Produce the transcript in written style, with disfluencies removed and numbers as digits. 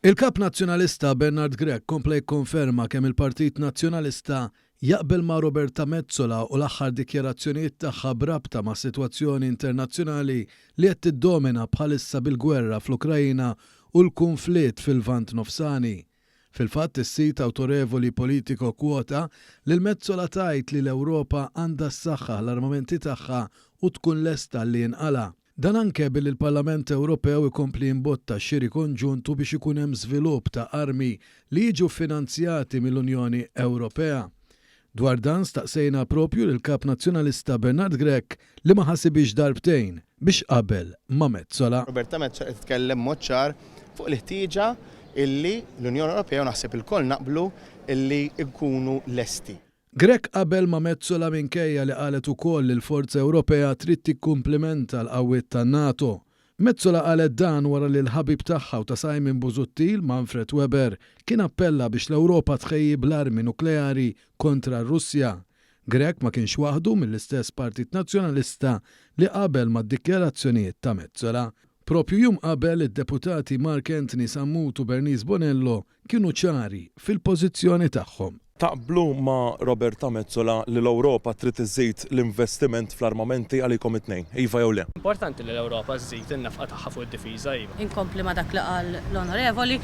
Il-kap nazzjonalista Bernard Grech kompla jikkonferma kemm il-Partit Nazzjonalista jaqbel ma' Roberta Metsola u l-aħħar dikjarazzjonijiet tagħha brabta ma' sitwazzjoni internazzjonali li qed tiddomina bħalissa bil-gwerra fl-Ukrajina u l-kunflitt fil-Lvant Nofsani. Fil-fatt is-sit awtorevoli Politico kwota li l-Metsola tajt li l-Ewropa għandha ssaħħaħ l-armamenti tagħha u tkun lesta li jinqala'. Dan anke billi l-Parlament Ewropew ikompli imbotta xiri konġuntu biex ikun hemm żvilupp ta' armi li jiġu finanzjati mill-Unjoni Ewropea. Dwar dan staqsejna propju lill-kap nazzjonalista Bernard Grech li ma ħasibix darbtejn biex qabel ma' Metsola. Roberta Metsola titkellem mod ċar fuq l-ħtieġa illi l-Unjoni Ewropea naħseb il-koll naqblu illi nkunu lesti. Grech qabel ma' Metsola minkejja li qalet ukoll li l-Forza Ewropea trid tikkumplimenta l-qawwiet tan-NATO. Metsola qalet dan wara li l-ħabib tagħha u ta' Simon Busuttil Manfred Weber kien appella biex l-Ewropa tħejjib l-armi nukleari kontra r-Russja. Grech ma kienx waħdu mill-istess Partit Nazzjonalista li qabel mad-dikjarazzjonijiet ta' Metsola. Propju jum qabel id-deputati Mark Anthony Sammutu u Bernice Bonello kienu ċari fil-pożizzjoni tagħhom. Taqblu ma' Roberta Metsola li l-Ewropa trid iżżid l-investiment fl-armamenti għalikom it-tnejn, iva jew le? Importanti li l-Ewropa żżid in-nefqa tagħha fuq id-difiża iva. Inkompli ma' dak li qal l-Onorevoli.